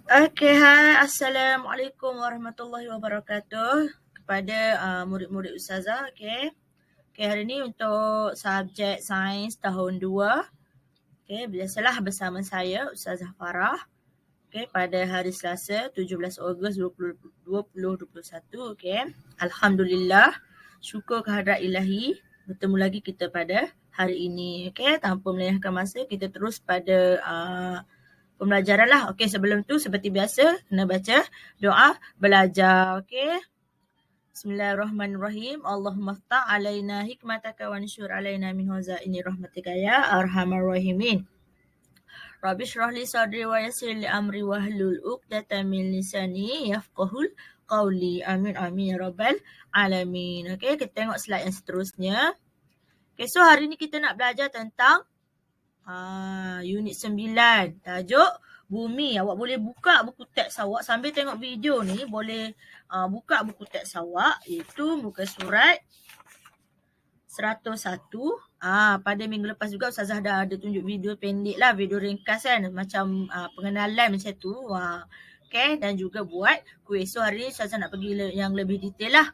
Okey, hai. Assalamualaikum warahmatullahi wabarakatuh kepada murid-murid Ustazah. Okey. Okey, hari ni untuk subjek sains tahun 2. Okey, biasalah bersama saya Ustazah Farah. Okey, pada hari Selasa 17 Ogos 2021. Okey. Alhamdulillah. Syukur kehadrat Ilahi. Bertemu lagi kita pada hari ini. Okey, tanpa melengahkan masa, kita terus pada pembelajaran lah. Okey, sebelum tu seperti biasa kena baca doa belajar. Okey. Bismillahirrahmanirrahim. Allahumma ftah alaina hikmataka wa ansyur alaina min hazaini rahmatika ya arhamar rahimin. Rabbi shrah li sadri wa yassir li amri wahlul 'uqdatam min lisani yafqahul qawli. Amin amin ya rabbal alamin. Okey, kita tengok slide yang seterusnya. Okey, so hari ni kita nak belajar tentang unit 9. Tajuk bumi. Awak boleh buka buku teks awak sambil tengok video ni. Boleh buka buku teks awak, iaitu muka surat 101. Pada minggu lepas juga Ustazah dah ada tunjuk video pendek lah, video ringkas kan, macam pengenalan macam tu. Okay, dan juga buat kuis. So hari ni Ustazah nak pergi yang lebih detail lah.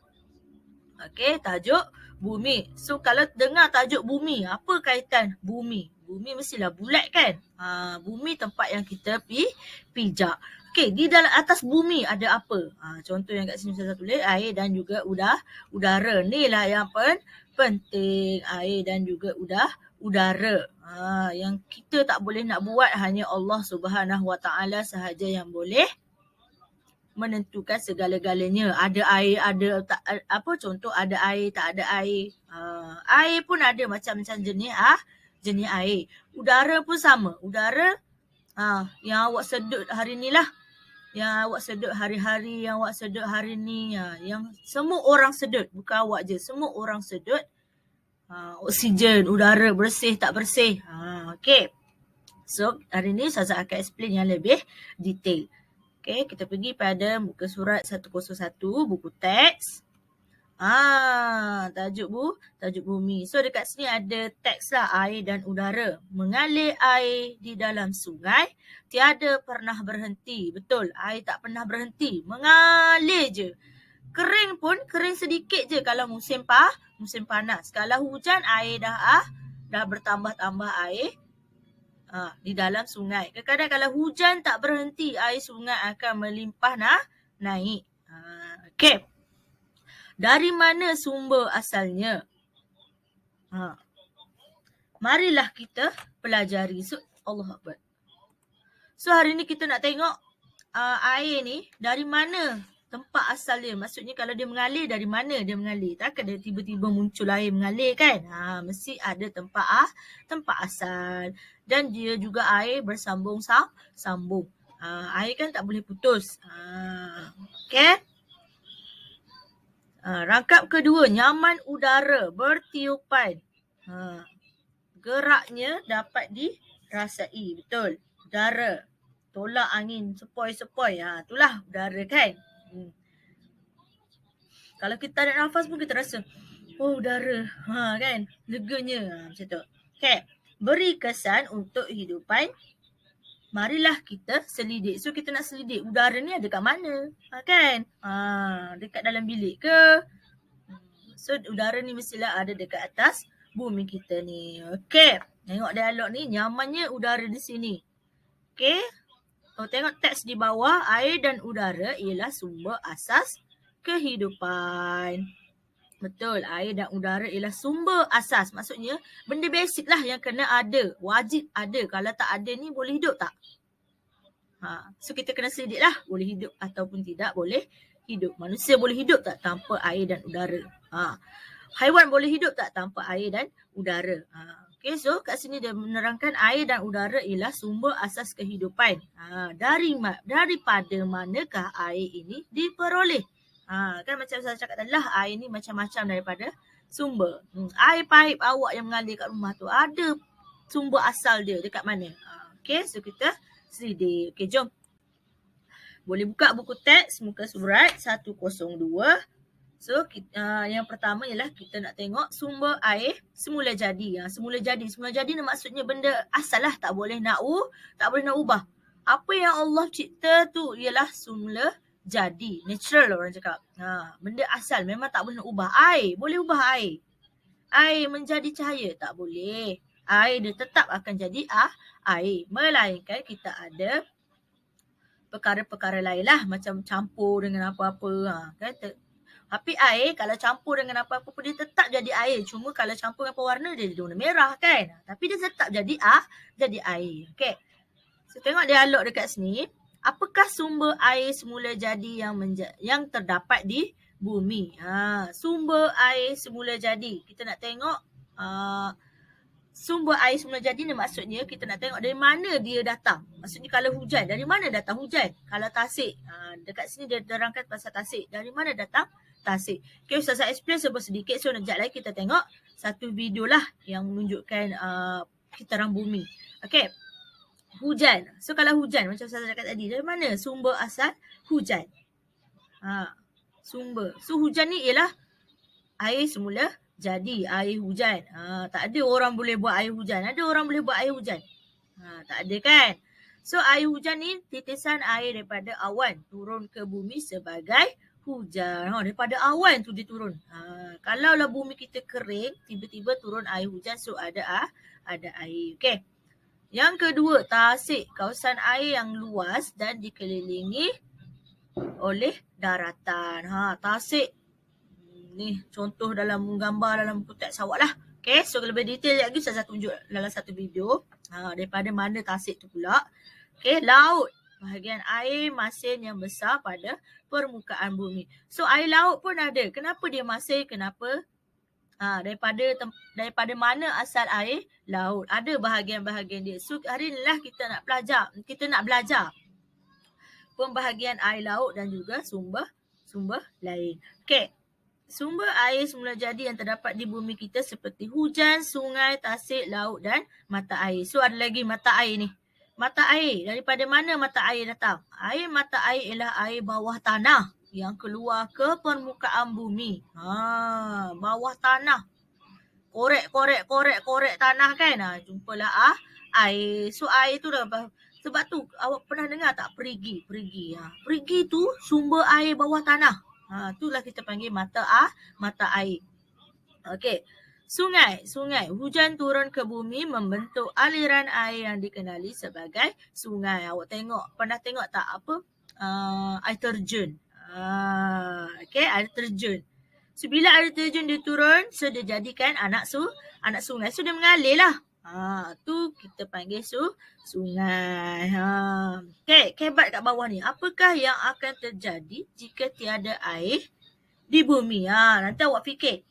Okay, tajuk bumi. So kalau dengar tajuk bumi, apa kaitan bumi? Bumi mestilah bulat kan? Bumi tempat yang kita pijak. Okay, di dalam atas bumi ada apa? Contoh yang kat sini saya tulis, air dan juga udara. Ni lah yang penting, air dan juga udara. Yang kita tak boleh nak buat, hanya Allah Subhanahu Wa Taala sahaja yang boleh menentukan segala-galanya. Ada air, ada tak, apa contoh ada air, tak ada air. Air pun ada macam-macam jenis air. Udara pun sama. Udara yang awak sedut hari ni lah. Yang awak sedut hari-hari, yang awak sedut hari ni. Yang semua orang sedut. Bukan awak je. Semua orang sedut. Oksigen, udara bersih tak bersih. Okay. So hari ni Ustazah akan explain yang lebih detail. Okay, kita pergi pada muka surat 101, buku teks. Tajuk bumi. So dekat sini ada teks lah, air dan udara. Mengalir air di dalam sungai, tiada pernah berhenti. Betul, air tak pernah berhenti. Mengalir je. Kering pun, kering sedikit je kalau musim panas. Kalau hujan, air dah bertambah-tambah air di dalam sungai. Kadang-kadang kalau hujan tak berhenti, air sungai akan melimpah naik. Okay. Dari mana sumber asalnya? Marilah kita pelajari. So, Allah Akbar. So hari ni kita nak tengok air ni dari mana tempat asal dia. Maksudnya kalau dia mengalir, dari mana dia mengalir. Takkan dia tiba-tiba muncul air mengalir kan? Mesti ada tempat asal. Dan dia juga air bersambung. Air kan tak boleh putus. Okay. Rangkap kedua, nyaman udara bertiupan. Geraknya dapat dirasai. Betul. Udara. Tolak angin sepoi-sepoi. Itulah udara kan. Kalau kita tarik nafas pun kita rasa, oh udara. Kan. Leganya. Macam tu. Okay. Beri kesan untuk hidupan. Marilah kita selidik. So kita nak selidik udara ni ada kat mana? Kan? Dekat dalam bilik ke? So udara ni mestilah ada dekat atas bumi kita ni. Okay. Tengok dialog ni. Nyamannya udara di sini. Okay. Tengok teks di bawah. Air dan udara ialah sumber asas kehidupan. Betul, air dan udara ialah sumber asas. Maksudnya benda basic lah yang kena ada. Wajib ada. Kalau tak ada ni boleh hidup tak? So kita kena selidik lah. Boleh hidup ataupun tidak boleh hidup. Manusia boleh hidup tak tanpa air dan udara? Haiwan boleh hidup tak tanpa air dan udara? Okay, so kat sini dia menerangkan air dan udara ialah sumber asas kehidupan. Daripada manakah air ini diperoleh? Kan macam saya cakap tadi lah, air ni macam-macam daripada sumber. Air paip awak yang mengalir kat rumah tu, ada sumber asal dia dekat mana? Okay, so kita selidik. Okay, jom. Boleh buka buku teks muka surat 102. So, yang pertama ialah kita nak tengok sumber air semula jadi. Semula jadi ni maksudnya benda asal lah. Tak boleh nak ubah. Apa yang Allah cipta tu ialah semula jadi. Natural orang cakap. Benda asal memang tak boleh nak ubah. Air, boleh ubah air. Air menjadi cahaya, tak boleh. Air dia tetap akan jadi air. Melainkan kita ada perkara-perkara lain lah. Macam campur dengan apa-apa. Kan? Tapi air kalau campur dengan apa-apa pun dia tetap jadi air. Cuma kalau campur dengan apa warna dia jadi warna merah kan. Tapi dia tetap jadi air. Okay. So tengok dialog dekat sini. Apakah sumber air semula jadi yang terdapat di bumi? Sumber air semula jadi. Kita nak tengok sumber air semula jadi ni maksudnya kita nak tengok dari mana dia datang. Maksudnya kalau hujan, dari mana datang hujan? Kalau tasik, dekat sini dia terangkan pasal tasik. Dari mana datang tasik? Okay, Ustazah explain sedikit. So, sekejap lagi kita tengok satu video lah yang menunjukkan kitaran bumi. Okay. Hujan. So, kalau hujan, macam Ustazah cakap tadi, dari mana sumber asal hujan? Sumber. So, hujan ni ialah air semula jadi, air hujan. Tak ada orang boleh buat air hujan. Ada orang boleh buat air hujan? Tak ada kan? So, air hujan ni titisan air daripada awan turun ke bumi sebagai hujan. Daripada awan tu dia turun. Kalaulah bumi kita kering, tiba-tiba turun air hujan, so ada air. Okay. Yang kedua, tasik, kawasan air yang luas dan dikelilingi oleh daratan. Tasik. Ni contoh dalam gambar dalam buku teks awak lah. Okay, so lebih detail lagi saya tunjuk dalam satu video. Daripada mana tasik tu pula. Okay, laut. Bahagian air masin yang besar pada permukaan bumi. So, air laut pun ada. Kenapa dia masin? Kenapa? Daripada mana asal air laut. Ada bahagian-bahagian dia. So, hari inilah kita nak belajar pembahagian air laut dan juga sumber lain. Okay. Sumber air semula jadi yang terdapat di bumi kita seperti hujan, sungai, tasik, laut dan mata air. So, ada lagi mata air ni. Mata air. Daripada mana mata air datang? Mata air ialah air bawah tanah yang keluar ke permukaan bumi. Bawah tanah. Korek tanah kan. Jumpalah air. So, air tu dah. Sebab tu, awak pernah dengar tak perigi? Perigi tu sumber air bawah tanah. Itulah kita panggil mata air. Okey. Sungai. Hujan turun ke bumi membentuk aliran air yang dikenali sebagai sungai. Awak pernah tengok tak air terjun? Okey, air terjun. So, bila air terjun dia turun, so dia jadikan anak sungai. So, dia mengalir lah. Tu kita panggil sungai. Okay, kebat kat bawah ni. Apakah yang akan terjadi jika tiada air di bumi? Nanti awak fikir.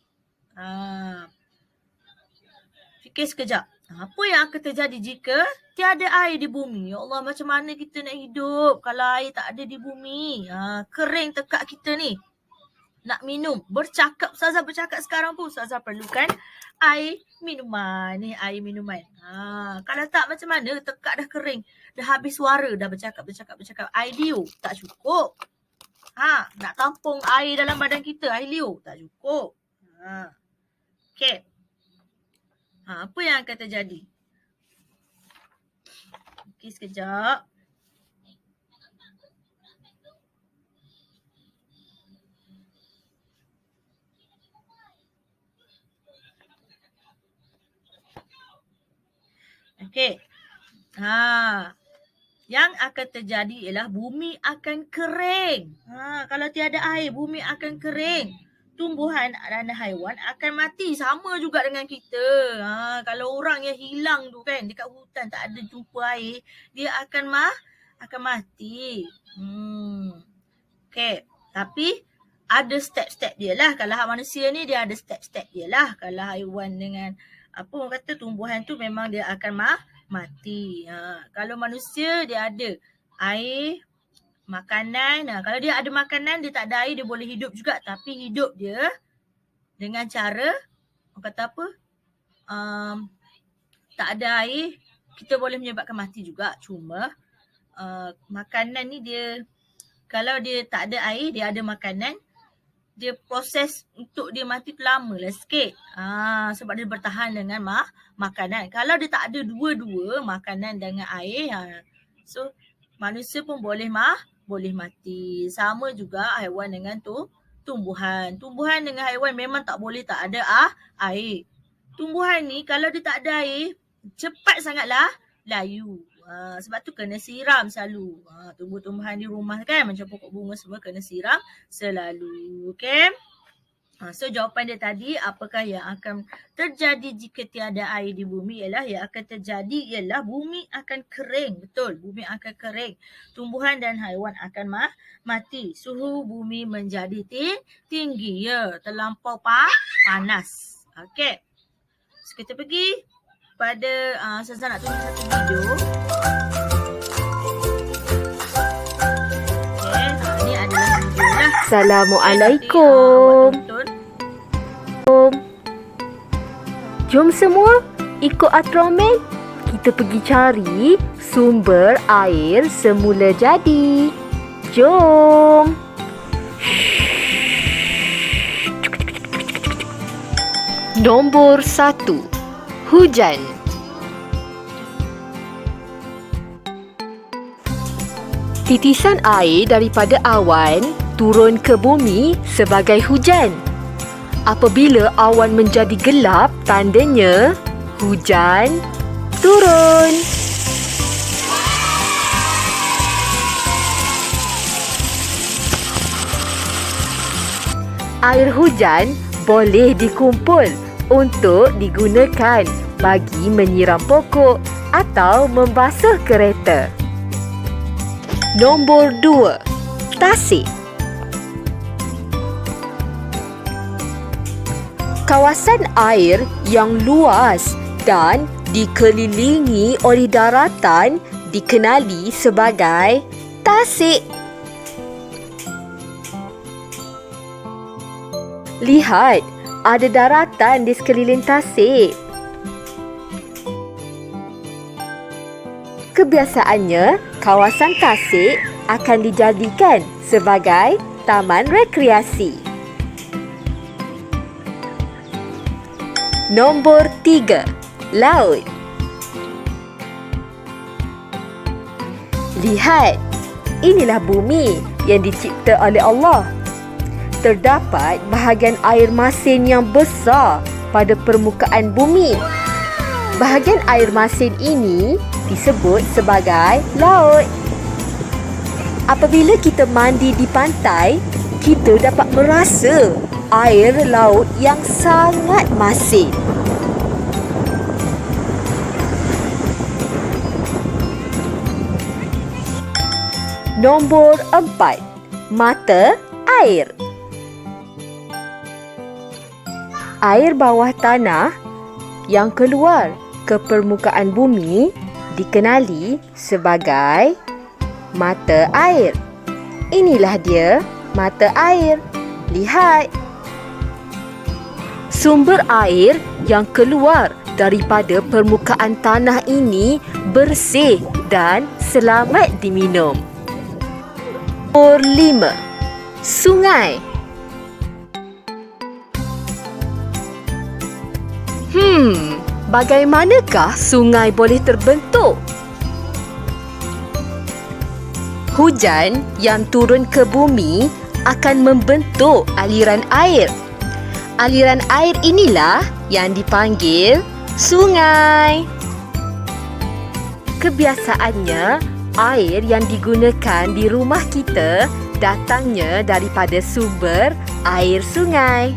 Fikir sekejap. Apa yang akan terjadi jika tiada air di bumi? Ya Allah, macam mana kita nak hidup kalau air tak ada di bumi? Kering tekak kita ni. Nak minum. Ustazah bercakap sekarang pun Ustazah perlukan air minuman. Ni air minuman. Kalau tak macam mana? Tekak dah kering. Dah habis suara. Dah bercakap. Air liu tak cukup. Nak tampung air dalam badan kita. Air liu tak cukup. Okay. Apa yang akan terjadi? Okay, sekejap. Okey. Yang akan terjadi ialah bumi akan kering. Kalau tiada air, bumi akan kering. Tumbuhan dan haiwan akan mati. Sama juga dengan kita. Kalau orang yang hilang tu kan, dekat hutan tak ada jumpa air, dia akan mati. Okey. Tapi ada step-step dia lah. Kalau manusia ni dia ada step-step dia lah. Kalau haiwan dengan orang kata tumbuhan tu memang dia akan mati. Kalau manusia dia ada air, makanan. Kalau dia ada makanan, dia tak ada air, dia boleh hidup juga. Tapi hidup dia dengan cara, orang kata apa, tak ada air, kita boleh menyebabkan mati juga. Cuma makanan ni dia, kalau dia tak ada air, dia ada makanan, dia proses untuk dia mati tu lama lah sikit. Sebab dia bertahan dengan makanan. Kalau dia tak ada dua-dua, makanan dengan air, so manusia pun boleh mati. Sama juga haiwan dengan tumbuhan. Tumbuhan dengan haiwan memang tak boleh tak ada air. Tumbuhan ni kalau dia tak ada air, cepat sangatlah layu. Sebab tu kena siram selalu. Tumbuh-tumbuhan di rumah kan, macam pokok bunga semua kena siram selalu. Okay? So jawapan dia tadi, apakah yang akan terjadi jika tiada air di bumi? Yang akan terjadi ialah bumi akan kering. Betul, bumi akan kering. Tumbuhan dan haiwan akan mati. Suhu bumi menjadi tinggi. Ya, terlampau panas. Okay. So kita pergi pada, Ustazah nak tunjuk satu video. Okay, ni adalah video lah. Assalamualaikum. Jom semua ikut Atroman. Kita pergi cari sumber air semula jadi. Jom. Nombor 1. Hujan. Titisan air daripada awan turun ke bumi sebagai hujan. Apabila awan menjadi gelap, tandanya hujan turun. Air hujan boleh dikumpul untuk digunakan bagi menyiram pokok atau membasuh kereta. Nombor 2. Tasik. Kawasan air yang luas dan dikelilingi oleh daratan dikenali sebagai tasik. Lihat, ada daratan di sekeliling tasik. Kebiasaannya, kawasan tasik akan dijadikan sebagai taman rekreasi. Nombor 3. Laut. Lihat, inilah bumi yang dicipta oleh Allah. Terdapat bahagian air masin yang besar pada permukaan bumi. Bahagian air masin ini disebut sebagai laut. Apabila kita mandi di pantai, kita dapat merasa air laut yang sangat masin. Nombor 4. Mata air. Air bawah tanah yang keluar ke permukaan bumi dikenali sebagai mata air. Inilah dia mata air. Lihat. Sumber air yang keluar daripada permukaan tanah ini bersih dan selamat diminum. Nombor 5. Sungai. Bagaimanakah sungai boleh terbentuk? Hujan yang turun ke bumi akan membentuk aliran air. Aliran air inilah yang dipanggil sungai. Kebiasaannya, air yang digunakan di rumah kita datangnya daripada sumber air sungai.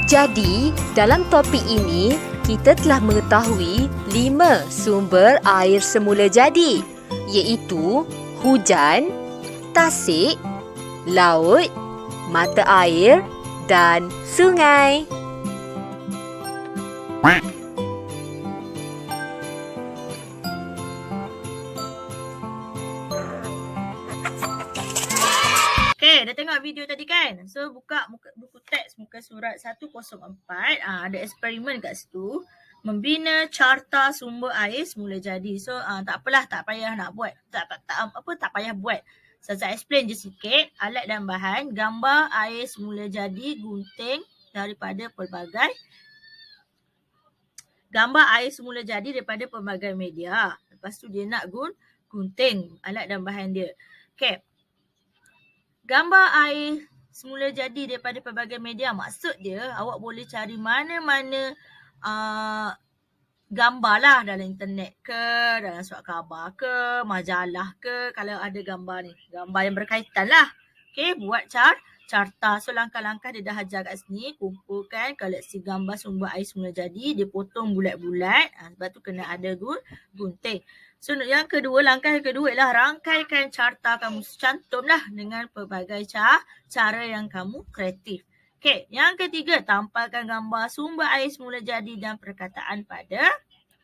Jadi, dalam topik ini, kita telah mengetahui 5 sumber air semula jadi, iaitu hujan, tasik, laut, mata air dan sungai. Okay, dah tengok video tadi kan? So, buka buku teks muka surat 104. Ada eksperimen kat situ. Membina carta sumber air semula jadi. So, tak apalah, tak payah nak buat. Tak payah buat. Saya explain je sikit. Alat dan bahan, gambar air semula jadi, gunting, daripada pelbagai gambar air semula jadi daripada pelbagai media. Lepas tu dia nak gunting alat dan bahan dia. Okay. Gambar air semula jadi daripada pelbagai media. Maksud dia awak boleh cari mana-mana gambar lah dalam internet ke, dalam surat khabar ke, majalah ke, kalau ada gambar ni. Gambar yang berkaitan lah. Okay, buat carta. So langkah-langkah dia dah ajar kat sini. Kumpulkan koleksi gambar sumber air semula jadi. Dia potong bulat-bulat. Sebab tu kena ada gunting. So yang kedua, langkah yang kedua ialah rangkaikan carta kamu. Cantumlah dengan pelbagai cara yang kamu kreatif. Okay, yang ketiga, tampalkan gambar sumber air semula jadi dan perkataan pada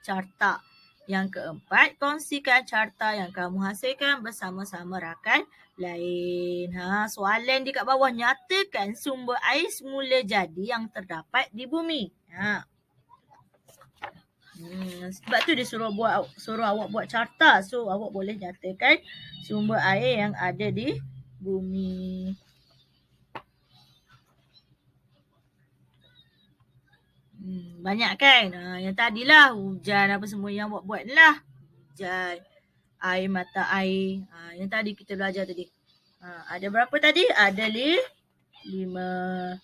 carta. Yang keempat, kongsikan carta yang kamu hasilkan bersama-sama rakan lain. Soalan di kat bawah, nyatakan sumber air semula jadi yang terdapat di bumi. Sebab tu dia suruh awak buat carta. So awak boleh nyatakan sumber air yang ada di bumi. Banyak kan? Yang tadilah hujan apa semua yang awak buat ni lah. Hujan, air, mata air. Yang tadi kita belajar tadi. Ada berapa tadi? Ada 5.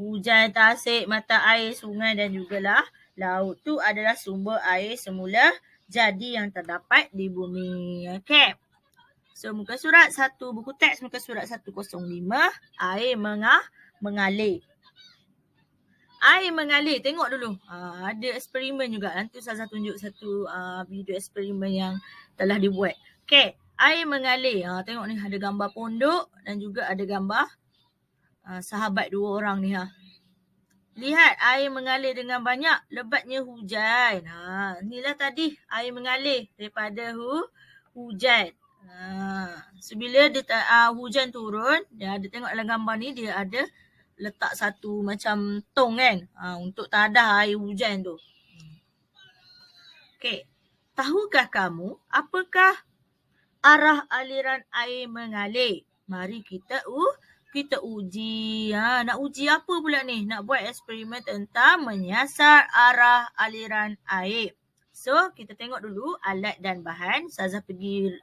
Hujan, tasik, mata air, sungai dan jugalah laut. Tu adalah sumber air semula jadi yang terdapat di bumi. Okay. So muka surat 1, buku teks muka surat 105. Air mengalir. Air mengalir. Tengok dulu. Ada eksperimen juga. Nanti Ustazah tunjuk satu video eksperimen yang telah dibuat. Okay. Air mengalir. Tengok ni ada gambar pondok dan juga ada gambar sahabat 2 orang ni. Lihat air mengalir dengan banyak. Lebatnya hujan. Inilah tadi air mengalir daripada hujan. So bila hujan turun, dia ada tengok dalam gambar ni dia ada letak satu macam tong kan untuk tadah air hujan tu. Okay. Tahukah kamu apakah arah aliran air mengalir? Mari kita uji. Nak uji apa pula ni? Nak buat eksperimen tentang menyiasat arah aliran air. So kita tengok dulu alat dan bahan. Ustazah pergi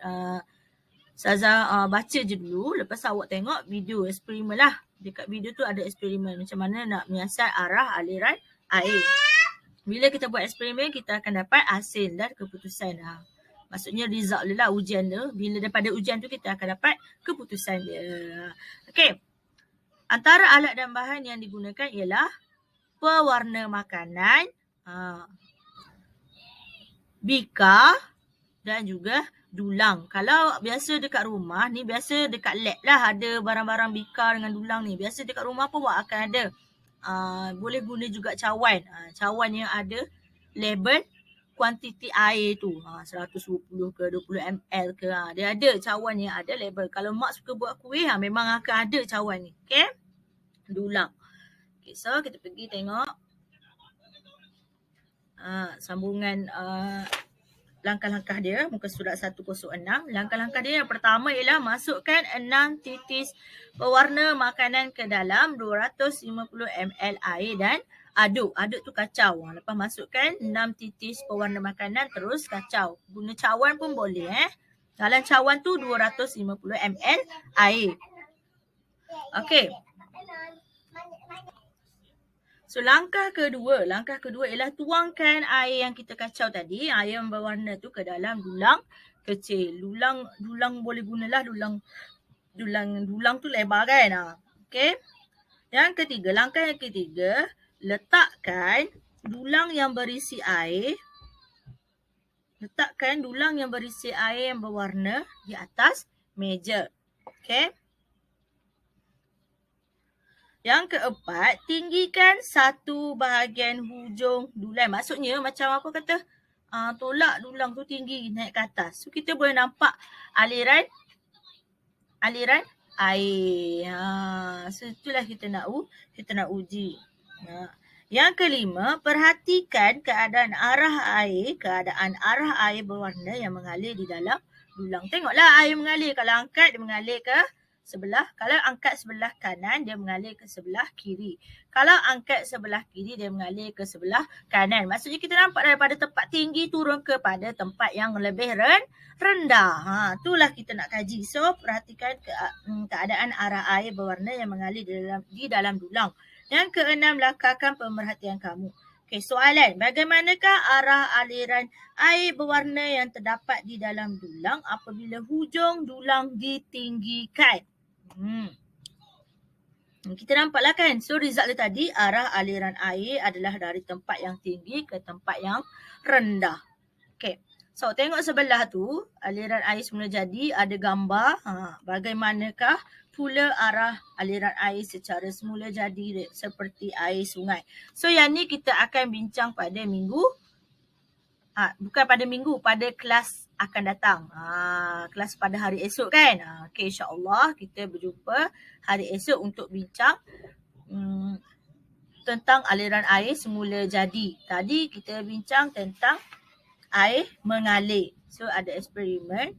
baca je dulu. Lepas awak tengok video eksperimen lah. Dekat video tu ada eksperimen macam mana nak menyiasat arah aliran air. Bila kita buat eksperimen, kita akan dapat hasil dan keputusan. Maksudnya result dia lah, ujian dia. Bila daripada ujian tu, kita akan dapat keputusan dia. Okay. Antara alat dan bahan yang digunakan ialah pewarna makanan, bika dan juga dulang. Kalau biasa dekat rumah ni, biasa dekat lab lah ada barang-barang bika dengan dulang ni. Biasa dekat rumah pun akan ada. Boleh guna juga cawan. Cawan yang ada label kuantiti air tu. 120 ke 20 ml ke. Dia ada cawan yang ada label. Kalau mak suka buat kuih, memang akan ada cawan ni. Okay. Dulang. Okay, so kita pergi tengok sambungan langkah-langkah dia, muka surat 106. Langkah-langkah dia yang pertama ialah masukkan 6 titis pewarna makanan ke dalam 250 ml air dan aduk. Aduk tu kacau. Lepas masukkan 6 titis pewarna makanan, terus kacau. Guna cawan pun boleh. Dalam cawan tu 250 ml air. Okey. So langkah kedua ialah tuangkan air yang kita kacau tadi, air yang berwarna tu ke dalam dulang kecil. Dulang boleh gunalah dulang tu lebar kan. Okey. Langkah yang ketiga, letakkan dulang yang berisi air yang berwarna di atas meja. Okey. Yang keempat, tinggikan satu bahagian hujung dulang. Maksudnya macam apa kata, tolak dulang tu tinggi naik ke atas. So kita boleh nampak aliran air. So itulah kita nak uji. Yang kelima, perhatikan keadaan arah air berwarna yang mengalir di dalam dulang. Tengoklah air mengalir. Kalau angkat, dia mengalir ke sebelah. Kalau angkat sebelah kanan, dia mengalir ke sebelah kiri. Kalau angkat sebelah kiri, dia mengalir ke sebelah kanan. Maksudnya kita nampak daripada tempat tinggi turun kepada tempat yang lebih rendah. Itulah kita nak kaji. So, perhatikan keadaan arah air berwarna yang mengalir di dalam dulang. Yang keenam, lakarkan pemerhatian kamu. Okey, soalan. Bagaimanakah arah aliran air berwarna yang terdapat di dalam dulang apabila hujung dulang ditinggikan? Kita nampaklah kan. So, result dia tadi, arah aliran air adalah dari tempat yang tinggi ke tempat yang rendah. Okey. So, tengok sebelah tu, aliran air semula jadi, ada gambar. Bagaimanakah pula arah aliran air secara semula jadi seperti air sungai. So, yang ni kita akan bincang pada minggu, bukan pada minggu, pada kelas akan datang. Kelas pada hari esok kan. Okay, insyaAllah kita berjumpa hari esok untuk bincang tentang aliran air semula jadi. Tadi kita bincang tentang air mengalir. So, ada eksperimen.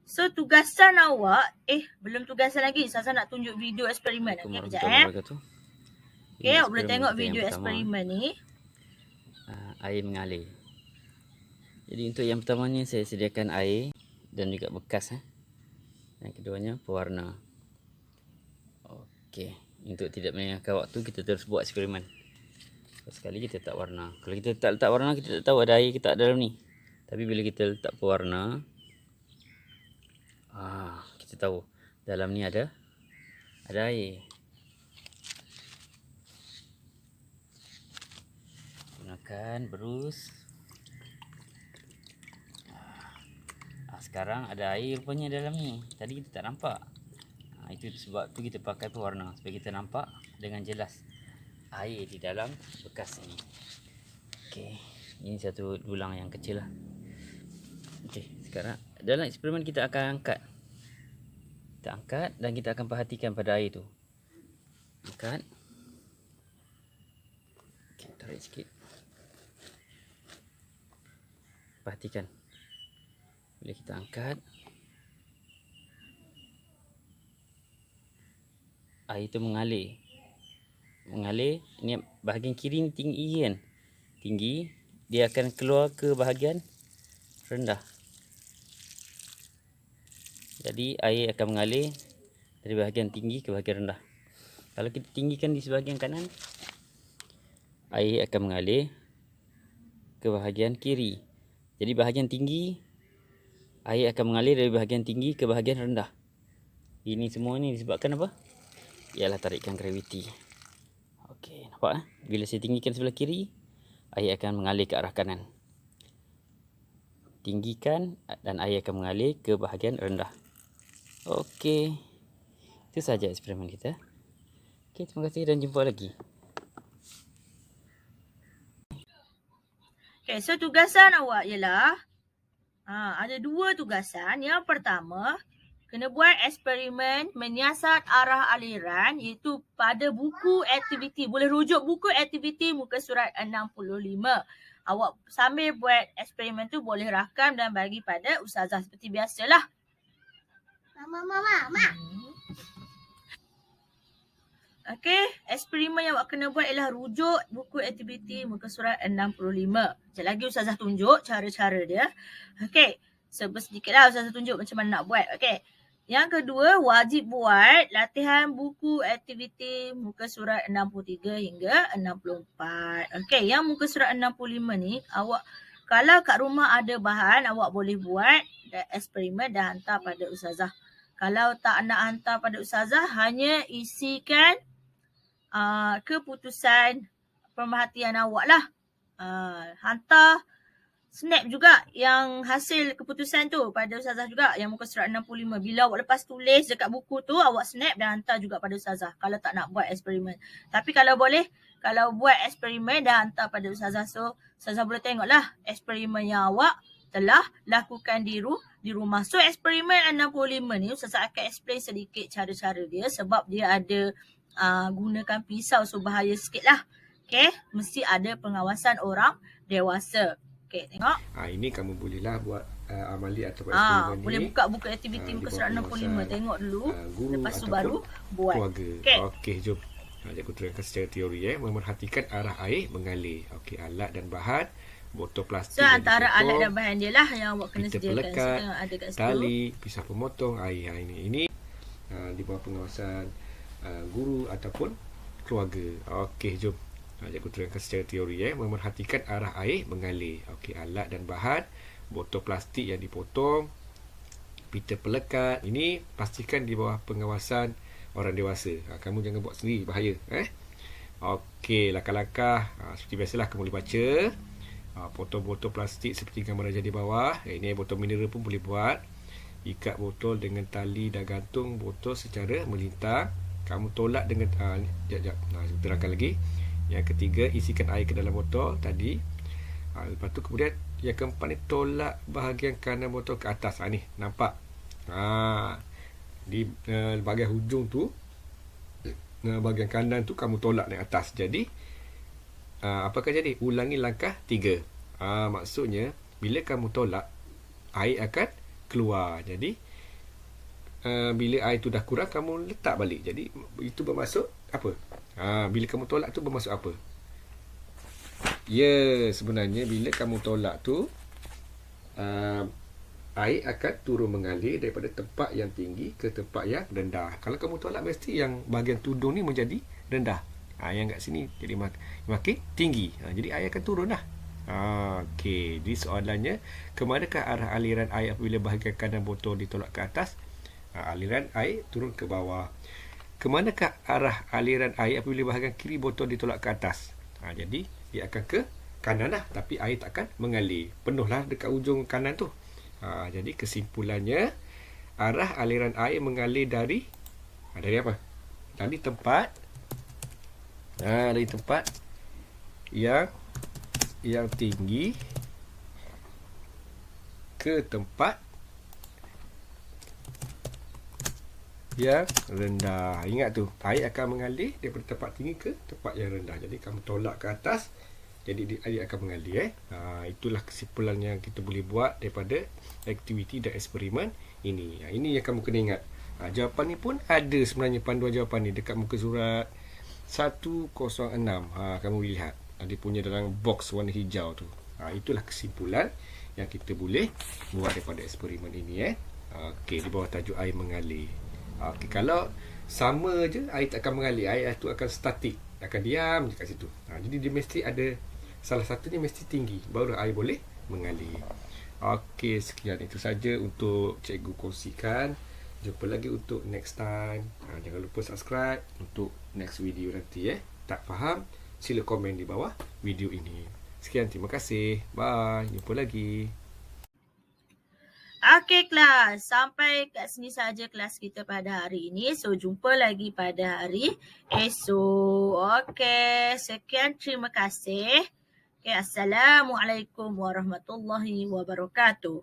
So, tugasan awak, belum tugasan lagi. Ustazah nak tunjuk video eksperimen. Okay, kejap Okay, awak boleh tengok video eksperimen ni. Air mengalir. Jadi untuk yang pertamanya saya sediakan air dan juga bekas. Yang keduanya pewarna. Okey, untuk tidak melengahkan waktu kita terus buat eksperimen. Sekali kita letak warna. Kalau kita tak letak warna, kita tak tahu ada air ke tak dalam ni. Tapi bila kita letak pewarna, kita tahu dalam ni ada air. Gunakan berus. Sekarang ada air rupanya dalam ni. Tadi kita tak nampak. Itu sebab tu kita pakai pewarna supaya kita nampak dengan jelas air di dalam bekas ini. Okey, ini satu dulang yang kecil lah. Okey, sekarang dalam eksperimen kita akan angkat. Kita angkat dan kita akan perhatikan pada air tu. Angkat. Okey, tarik sikit. Perhatikan. Bila kita angkat, air itu mengalir. Ini bahagian kiri ni tinggi kan. Tinggi, dia akan keluar ke bahagian rendah. Jadi air akan mengalir dari bahagian tinggi ke bahagian rendah. Kalau kita tinggikan di sebahagian kanan, air akan mengalir ke bahagian kiri. Jadi bahagian tinggi, air akan mengalir dari bahagian tinggi ke bahagian rendah. Ini semua ni disebabkan apa? Ialah tarikan graviti. Okey, nampak? Bila saya tinggikan sebelah kiri, air akan mengalir ke arah kanan. Tinggikan dan air akan mengalir ke bahagian rendah. Okey. Itu saja eksperimen kita. Okey, terima kasih dan jumpa lagi. Okay, so tugasan awak ialah ada dua tugasan. Yang pertama, kena buat eksperimen menyiasat arah aliran iaitu pada buku aktiviti. Boleh rujuk buku aktiviti muka surat 65. Awak sambil buat eksperimen tu boleh rakam dan bagi pada ustazah seperti biasalah. Mama. Okey, eksperimen yang awak kena buat ialah rujuk buku aktiviti muka surat 65. Sekejap lagi ustazah tunjuk cara-cara dia. Okey, sedikitlah ustazah tunjuk macam mana nak buat. Okey. Yang kedua, wajib buat latihan buku aktiviti muka surat 63 hingga 64. Okey, yang muka surat 65 ni, awak kalau kat rumah ada bahan, awak boleh buat eksperimen dan hantar pada ustazah. Kalau tak nak hantar pada ustazah, hanya isikan keputusan pemerhatian awak lah. Hantar snap juga yang hasil keputusan tu pada ustazah juga, yang muka surat 65. Bila awak lepas tulis dekat buku tu, awak snap dan hantar juga pada ustazah kalau tak nak buat eksperimen. Tapi kalau boleh, kalau buat eksperimen dan hantar pada ustazah, so ustazah boleh tengoklah eksperimen yang awak telah lakukan di rumah. So eksperimen 65 ni ustazah akan explain sedikit cara-cara dia sebab dia ada gunakan pisau, so bahaya sikit lah. Okay, mesti ada pengawasan orang dewasa. Okay, tengok. Ini kamu bolehlah buat amali atau eksperimen ni Boleh buka buku aktiviti di muka bawah surat 65, pengawasan, tengok dulu. guru Lepas tu ataupun baru buat. keluarga. Okey. Okey, jom. Cikgu terangkan secara teori. Memerhatikan arah air mengalir. Okey, alat dan bahan, botol plastik So yang antara alat dan dipotong, bahan dia lah yang awak kena pita sediakan. So pelekat, tengok ada kat situ. tali, pisau pemotong air. Ini di bawah pengawasan guru ataupun keluarga. Okey, jom. Cikgu terangkan secara teori. Memerhatikan arah air mengalir. Okey, alat dan bahan, botol plastik yang dipotong, pita pelekat. Ini pastikan di bawah pengawasan orang dewasa. Kamu jangan buat sendiri, bahaya. Okey, langkah-langkah seperti biasalah kamu boleh baca. Potong botol plastik seperti gambar raja di bawah. Ini botol mineral pun boleh buat. Ikat botol dengan tali dan gantung botol secara melintang. Kamu tolak dengan sekejap. Saya terangkan lagi. Yang ketiga, isikan air ke dalam botol tadi. Lepas tu kemudian yang keempat ni, tolak bahagian kanan botol ke atas. Ni nampak. Di bahagian hujung tu, bahagian kanan tu kamu tolak naik atas. Jadi apakah jadi? Ulangi langkah 3. Maksudnya bila kamu tolak, air akan keluar. Jadi bila air tu dah kurang, kamu letak balik. Jadi itu bermaksud apa? Bila kamu tolak tu bermaksud apa? Ya, sebenarnya bila kamu tolak tu, air akan turun mengalir daripada tempat yang tinggi ke tempat yang rendah. Kalau kamu tolak, mesti yang bahagian tudung ni menjadi rendah. Yang kat sini jadi makin tinggi. Jadi air akan turun lah. Okey, jadi soalannya, kemanakah arah aliran air apabila bahagian kanan botol ditolak ke atas? Aliran air turun ke bawah. Kemanakah arah aliran air apabila bahagian kiri botol ditolak ke atas? Jadi dia akan ke kanan lah, tapi air tak akan mengalir. Penuhlah dekat ujung kanan tu. Jadi kesimpulannya, arah aliran air mengalir dari apa? Dari tempat yang tinggi ke tempat yang rendah. Ingat tu, air akan mengalir daripada tempat tinggi ke tempat yang rendah. Jadi kamu tolak ke atas, jadi air akan mengalir. Itulah kesimpulan yang kita boleh buat daripada aktiviti dan eksperimen ini. Ini yang kamu kena ingat. Jawapan ni pun ada sebenarnya, panduan jawapan ni dekat muka surat 106. Kamu boleh lihat. Dia punya dalam box warna hijau tu. Itulah kesimpulan yang kita boleh buat daripada eksperimen ini. Okey, di bawah tajuk air mengalir. Okey, kalau sama je, air tak akan mengalir. Air tu akan statik, akan diam je kat situ. Jadi dia mesti ada salah satunya mesti tinggi, baru air boleh mengalir. Okey, sekian itu saja untuk cikgu kongsikan. Jumpa lagi untuk next time. Jangan lupa subscribe untuk next video nanti. Tak faham, sila komen di bawah video ini. Sekian, terima kasih. Bye. Jumpa lagi. Okey kelas, sampai kat sini saja kelas kita pada hari ini. So jumpa lagi pada hari esok. Okey, sekian, terima kasih. Okay, Assalamualaikum warahmatullahi wabarakatuh.